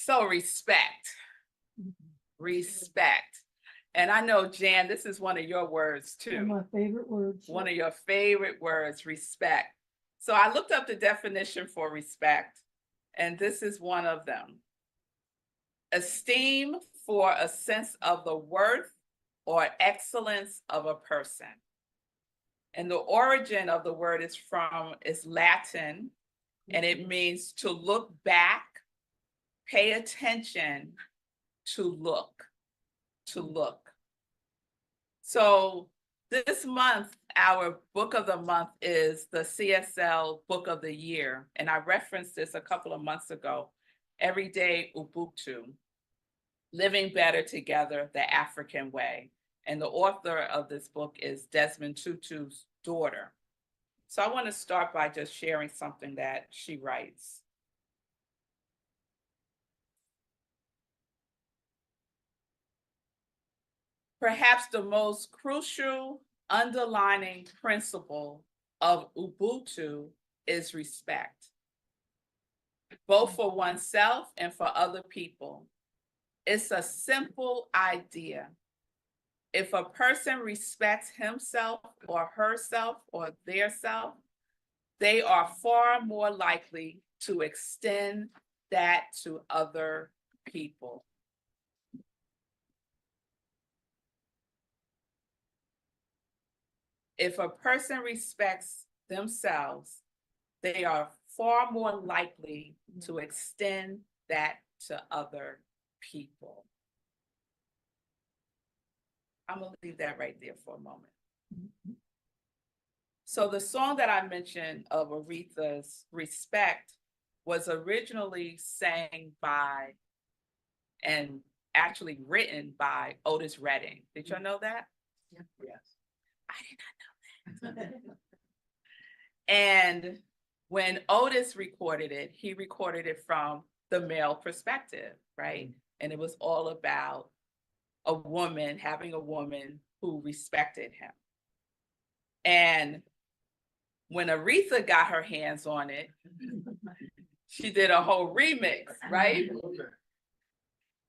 So respect, respect. And I know, Jan, this is one of your words too. One of my favorite words. One of your favorite words, respect. So I looked up the definition for respect, and this is one of them. Esteem for a sense of the worth or excellence of a person. And the origin of the word is Latin, and it means to look back, pay attention, to look. So this month, our book of the month is the CSL Book of the Year. And I referenced this a couple of months ago, Everyday Ubuntu, Living Better Together, the African Way. And the author of this book is Desmond Tutu's daughter. So I want to start by just sharing something that she writes. Perhaps the most crucial underlining principle of Ubuntu is respect, both for oneself and for other people. It's a simple idea. If a person respects himself or herself or their self, they are far more likely to extend that to other people. If a person respects themselves, they are far more likely to extend that to other people. I'm gonna leave that right there for a moment. So the song that I mentioned of Aretha's Respect was originally sang by and actually written by Otis Redding. Did y'all know that? Yeah. Yes. I did not know that. And when Otis recorded it, he recorded it from the male perspective, right? And it was all about a woman, having a woman who respected him. And when Aretha got her hands on it, she did a whole remix, right?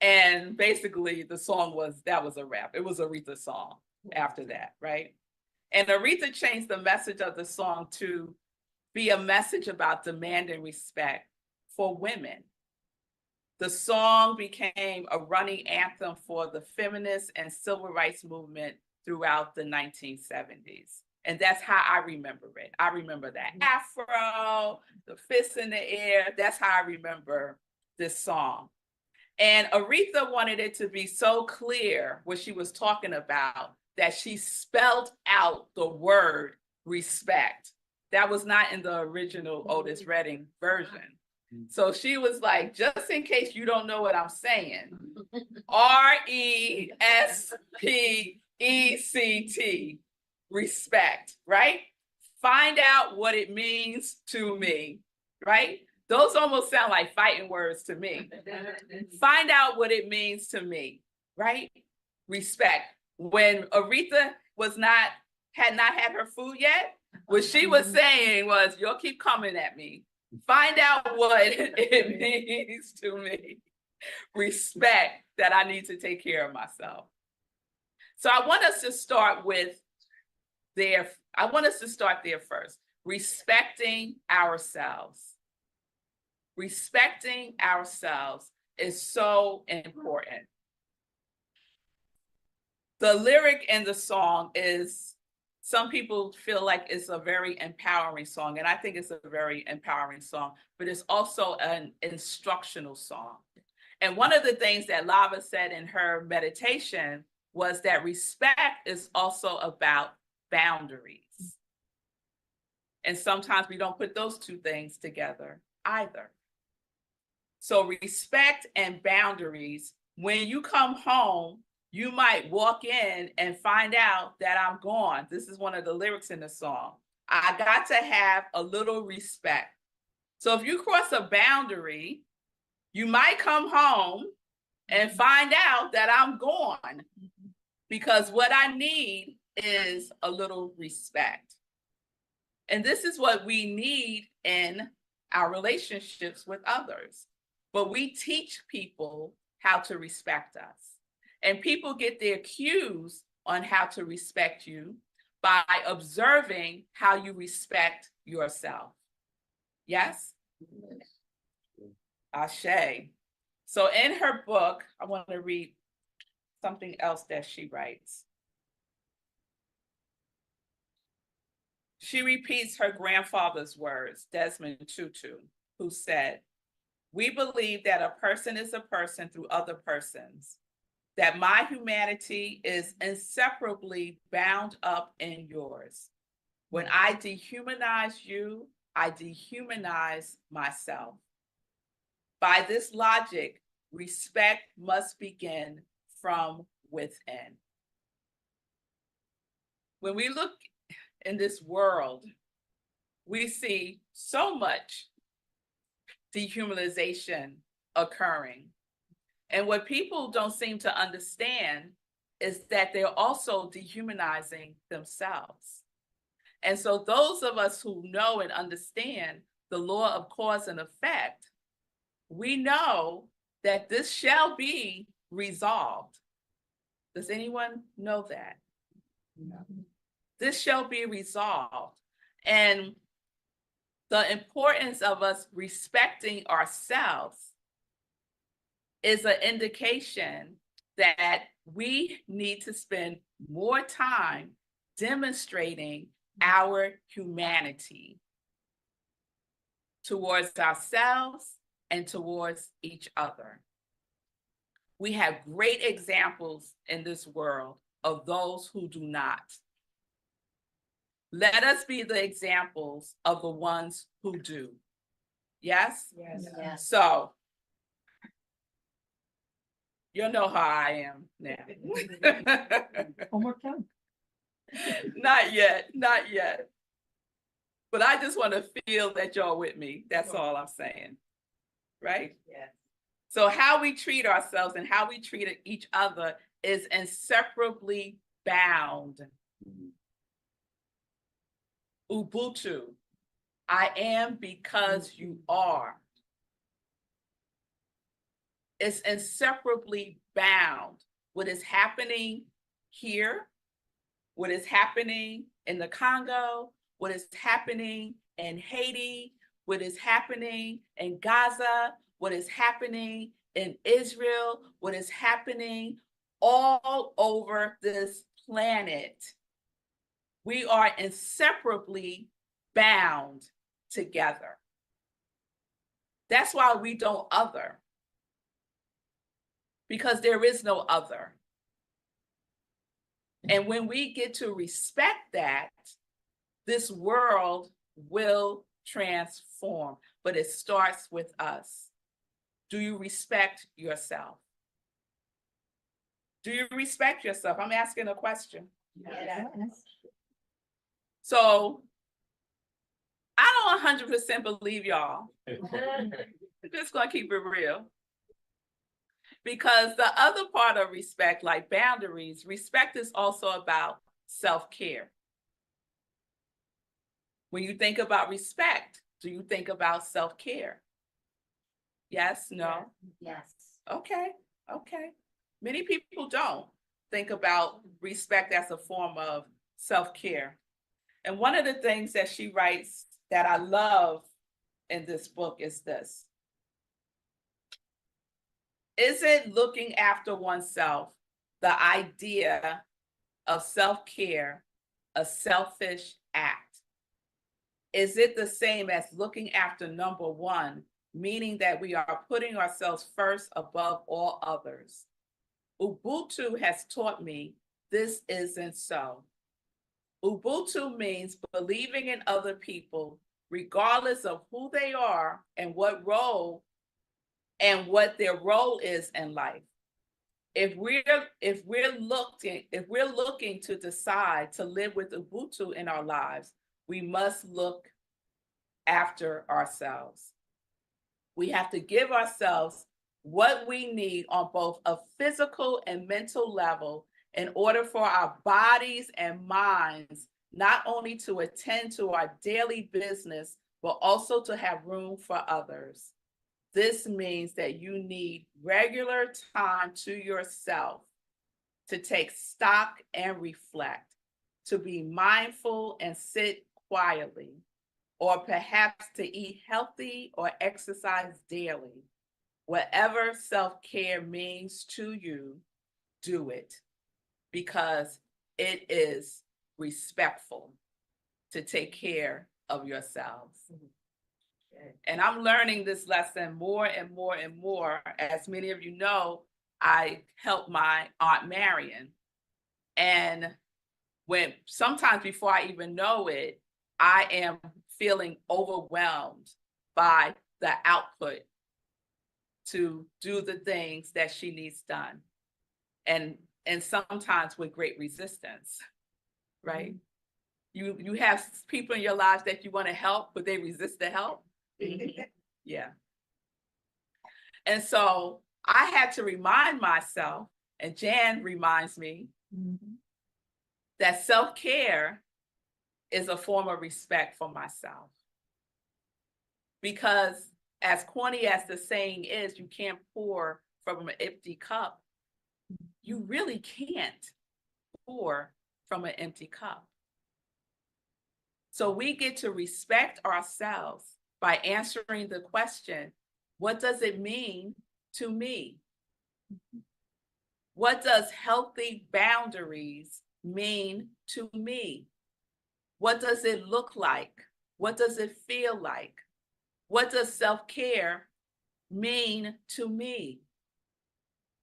And basically the song was a wrap. It was Aretha's song after that, right? And Aretha changed the message of the song to be a message about demanding respect for women. The song became a running anthem for the feminist and civil rights movement throughout the 1970s. And that's how I remember it. I remember that afro, the fists in the air. That's how I remember this song. And Aretha wanted it to be so clear what she was talking about that she spelled out the word respect. That was not in the original Otis Redding version. So she was like, just in case you don't know what I'm saying, RESPECT, respect, right? Find out what it means to me, right? Those almost sound like fighting words to me. Find out what it means to me, right? Respect. When Aretha had not had her food yet, what she was saying was, you'll keep coming at me. Find out what it means to me. Respect that I need to take care of myself. So I want us to start there first. Respecting ourselves. Respecting ourselves is so important. The lyric in the song is, some people feel like it's a very empowering song, and I think it's a very empowering song, but it's also an instructional song. And one of the things that Lava said in her meditation was that respect is also about boundaries. And sometimes we don't put those two things together either. So respect and boundaries, when you come home, you might walk in and find out that I'm gone. This is one of the lyrics in the song. I got to have a little respect. So if you cross a boundary, you might come home and find out that I'm gone, because what I need is a little respect. And this is what we need in our relationships with others. but we teach people how to respect us. And people get their cues on how to respect you by observing how you respect yourself. Yes? Ashe. So in her book, I want to read something else that she writes. She repeats her grandfather's words, Desmond Tutu, who said, "We believe that a person is a person through other persons, that my humanity is inseparably bound up in yours. When I dehumanize you, I dehumanize myself. By this logic, respect must begin from within." When we look in this world, we see so much dehumanization occurring. And what people don't seem to understand is that they're also dehumanizing themselves. And so those of us who know and understand the law of cause and effect, we know that this shall be resolved. Does anyone know that? No. This shall be resolved. And the importance of us respecting ourselves is an indication that we need to spend more time demonstrating our humanity towards ourselves and towards each other. We have great examples in this world of those who do not. Let us be the examples of the ones who do. Yes? Yes. Yes. So, you know how I am now. One more time. Not yet, not yet. But I just want to feel that y'all with me. That's all I'm saying. Right? Yes. So how we treat ourselves and how we treat each other is inseparably bound. Ubuntu. I am because you are. It's inseparably bound. What is happening here, what is happening in the Congo, what is happening in Haiti, what is happening in Gaza, what is happening in Israel, what is happening all over this planet. We are inseparably bound together. That's why we don't other, because there is no other. And when we get to respect that, this world will transform, but it starts with us. Do you respect yourself? Do you respect yourself? I'm asking a question. Yes. So I don't 100% believe y'all. I'm just gonna keep it real. Because the other part of respect, like boundaries, respect is also about self-care. When you think about respect, do you think about self-care? Yes, no? Yes. Okay, okay. Many people don't think about respect as a form of self-care. And one of the things that she writes that I love in this book is this. Isn't looking after oneself the idea of self-care a selfish act? Is it the same as looking after number one, meaning that we are putting ourselves first above all others? Ubuntu has taught me this isn't so. Ubuntu means believing in other people, regardless of who they are and what their role is in life. If we're looking to decide to live with Ubuntu in our lives, we must look after ourselves. We have to give ourselves what we need on both a physical and mental level in order for our bodies and minds not only to attend to our daily business, but also to have room for others. this means that you need regular time to yourself to take stock and reflect, to be mindful and sit quietly, or perhaps to eat healthy or exercise daily. Whatever self-care means to you, do it, because it is respectful to take care of yourselves. And I'm learning this lesson more and more and more. As many of you know, I help my Aunt Marion. And when sometimes before I even know it, I am feeling overwhelmed by the output to do the things that she needs done. And sometimes with great resistance, right? You have people in your lives that you want to help, but they resist the help. Yeah. And so I had to remind myself, and Jan reminds me, that self-care is a form of respect for myself. Because as corny as the saying is, you can't pour from an empty cup. You really can't pour from an empty cup. So we get to respect ourselves by answering the question, what does it mean to me? What does healthy boundaries mean to me? What does it look like? What does it feel like? What does self-care mean to me?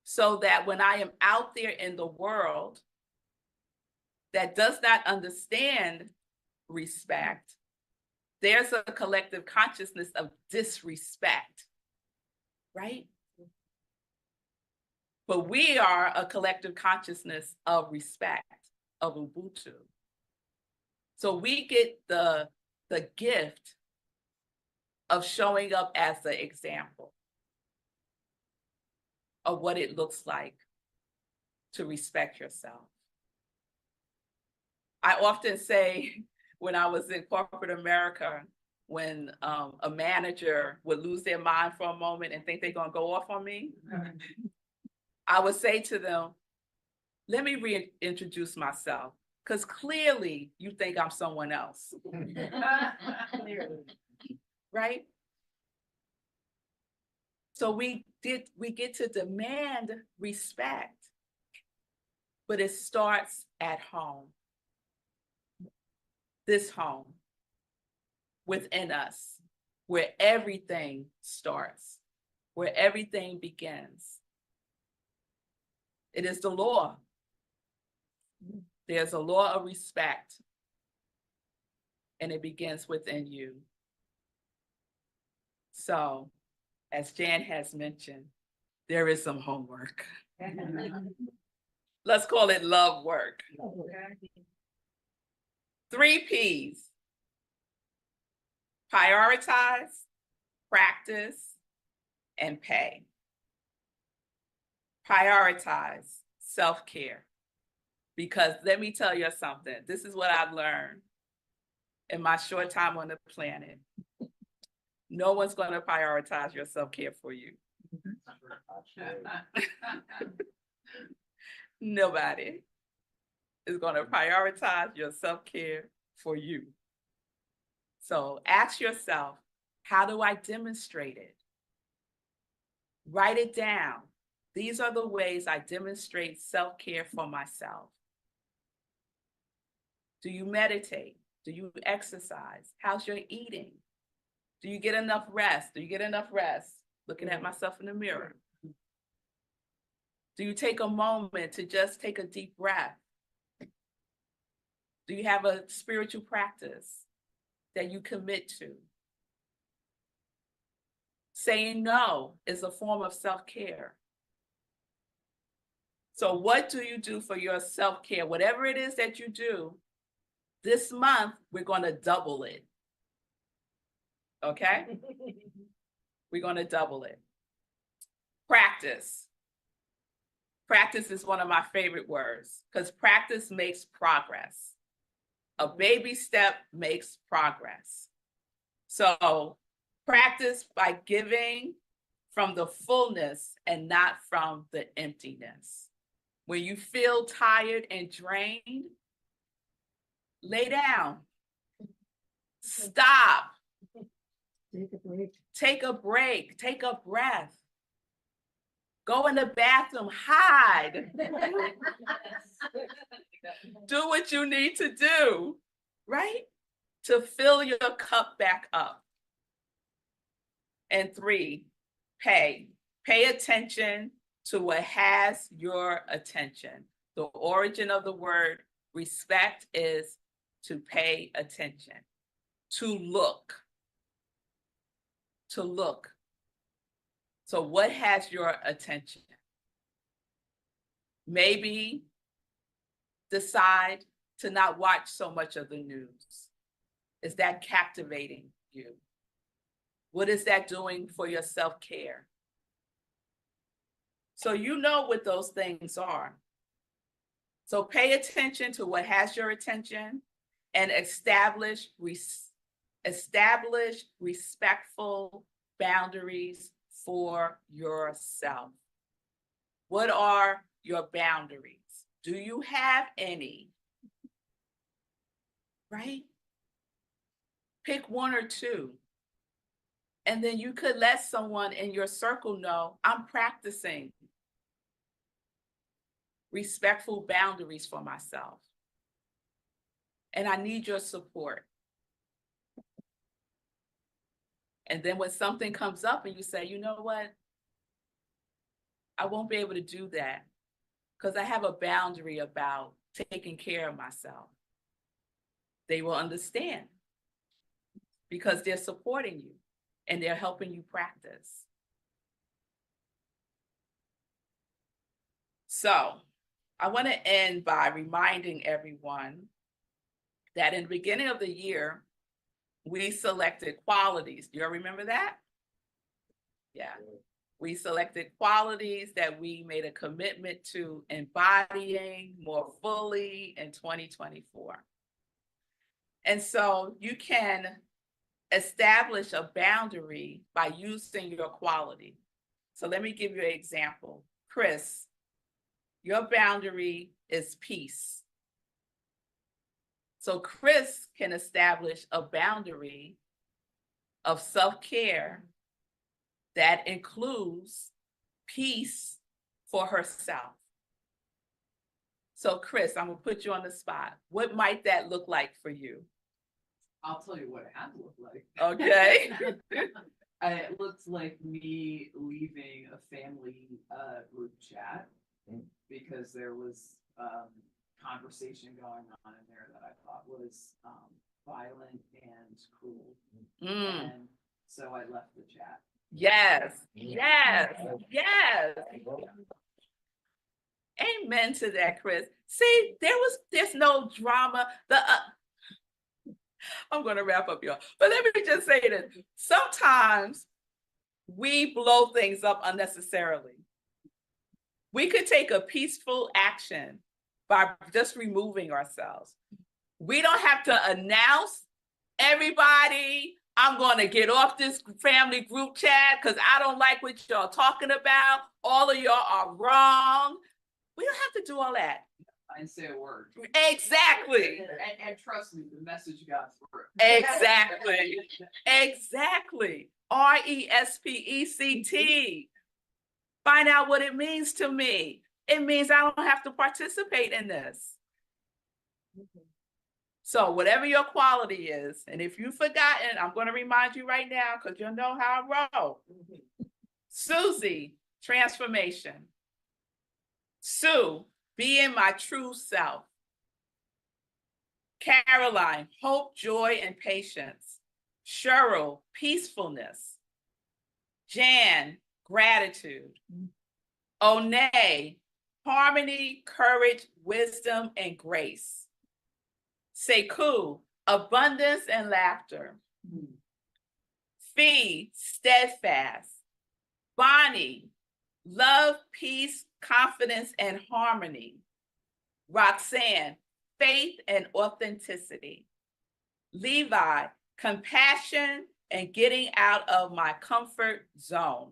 So that when I am out there in the world that does not understand respect, there's a collective consciousness of disrespect, right? But we are a collective consciousness of respect, of Ubuntu. So we get the gift of showing up as the example of what it looks like to respect yourself. I often say, when I was in corporate America, when a manager would lose their mind for a moment and think they're gonna go off on me, I would say to them, let me reintroduce myself, because clearly you think I'm someone else. Right? So we get to demand respect, but it starts at home. This home within us, where everything starts, where everything begins. It is the law. There's a law of respect, and it begins within you. So, as Jan has mentioned, there is some homework. Let's call it love work. 3 P's: prioritize, practice, and pay. Prioritize self-care. Because let me tell you something, this is what I've learned in my short time on the planet. No one's going to prioritize your self-care for you. Nobody is going to prioritize your self-care for you. So ask yourself, how do I demonstrate it? Write it down. These are the ways I demonstrate self-care for myself. Do you meditate? Do you exercise? How's your eating? Do you get enough rest? Do you get enough rest? Looking at myself in the mirror. Do you take a moment to just take a deep breath? Do you have a spiritual practice that you commit to? Saying no is a form of self-care. So what do you do for your self-care? Whatever it is that you do, this month, we're going to double it. Okay? We're going to double it. Practice. Practice is one of my favorite words, because practice makes progress. A baby step makes progress. So practice by giving from the fullness and not from the emptiness. When you feel tired and drained, lay down. Stop. Take a break. Take a break. Take a breath. Go in the bathroom, hide. Do what you need to do, right? To fill your cup back up. And 3, pay. Pay attention to what has your attention. The origin of the word respect is to pay attention, to look. To look. So what has your attention? Maybe decide to not watch so much of the news. Is that captivating you? What is that doing for your self-care? So you know what those things are. So pay attention to what has your attention and establish respectful boundaries for yourself. What are your boundaries? Do you have any? Right? Pick 1 or 2. And then you could let someone in your circle know, I'm practicing respectful boundaries for myself. And I need your support. And then when something comes up and you say, you know what? I won't be able to do that because I have a boundary about taking care of myself. They will understand because they're supporting you and they're helping you practice. So I want to end by reminding everyone that in the beginning of the year, we selected qualities. Do you remember that? Yeah. We selected qualities that we made a commitment to embodying more fully in 2024. And so you can establish a boundary by using your quality. So let me give you an example. Chris, your boundary is peace. So Chris can establish a boundary of self-care that includes peace for herself. So Chris, I'm gonna put you on the spot. What might that look like for you? I'll tell you what it had to look like. Okay. It looked like me leaving a family group chat because there was conversation going on in there that I thought was violent and cruel. And so I left the chat. Yes, yes, yes. Amen to that, Chris. See, there's no drama. I'm going to wrap up, y'all. But let me just say this. Sometimes we blow things up unnecessarily. We could take a peaceful action by just removing ourselves. We don't have to announce, everybody, I'm going to get off this family group chat because I don't like what y'all talking about. All of y'all are wrong. We don't have to do all that. I didn't say a word. Exactly. And trust me, the message got through. Exactly. Exactly. RESPECT. Find out what it means to me. It means I don't have to participate in this. So whatever your quality is, and if you've forgotten, I'm going to remind you right now because you'll know how I roll. Susie, transformation. Sue, being my true self. Caroline, hope, joy, and patience. Cheryl, peacefulness. Jan, gratitude. Onay, harmony, courage, wisdom, and grace. Sekou, abundance and laughter. Fee, steadfast. Bonnie, love, peace, confidence, and harmony. Roxanne, faith and authenticity. Levi, compassion and getting out of my comfort zone.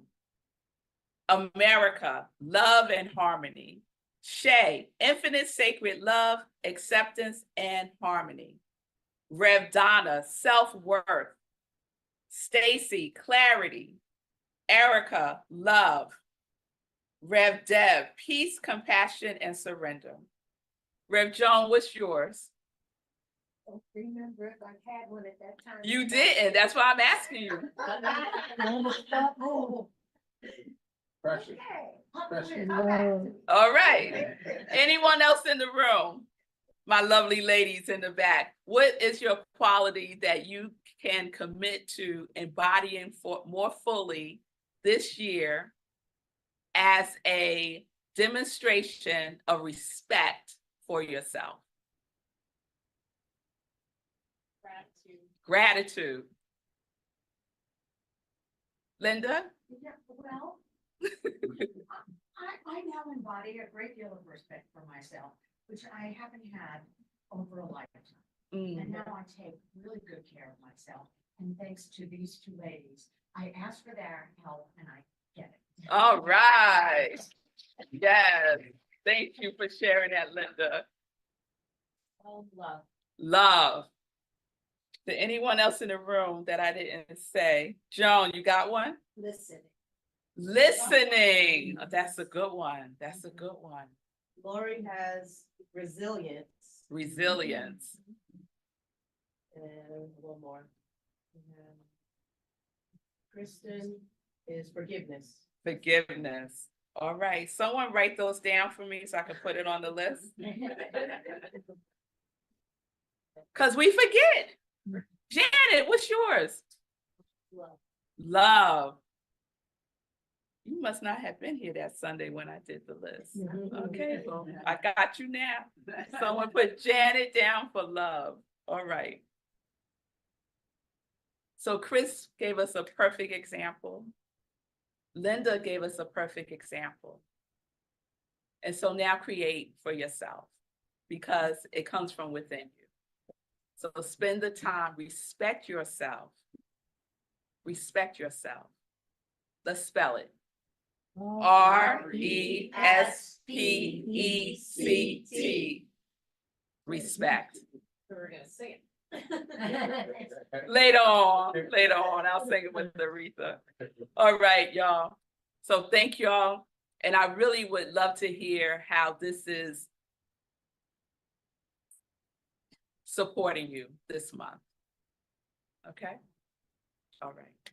America, love and harmony. Shay, infinite sacred love, acceptance, and harmony. Rev Donna, self-worth. Stacy, clarity. Erica, love. Rev Deb, peace, compassion, and surrender. Rev Joan, what's yours? Don't remember if I had one at that time. You didn't. That's why I'm asking you. Pressure. Okay. All right. Anyone else in the room? My lovely ladies in the back, what is your quality that you can commit to embodying for more fully this year as a demonstration of respect for yourself? Gratitude. Linda? Yeah, well, I now embody a great deal of respect for myself, which I haven't had over a lifetime. And now I take really good care of myself. And thanks to these two ladies, I ask for their help and I get it. All right. Yes. Thank you for sharing that, Linda. Oh, love. Love. To anyone else in the room that I didn't say? Joan, you got one? Listen. Listening. Oh, that's a good one. That's a good one. Lori has resilience Resilience. and a little more. And Kristen is forgiveness. Forgiveness. All right. Someone write those down for me so I can put it on the list. Because we forget. Janet, what's yours? Love. Love. You must not have been here that Sunday when I did the list. Okay, well, I got you now. Someone put Janet down for love. All right. So Chris gave us a perfect example. Linda gave us a perfect example. And so now create for yourself because it comes from within you. So spend the time, respect yourself. Respect yourself. Let's spell it. RESPECT. Respect. We're gonna sing it. Later on, I'll sing it with Aretha. All right, y'all. So thank y'all. And I really would love to hear how this is supporting you this month. Okay? All right.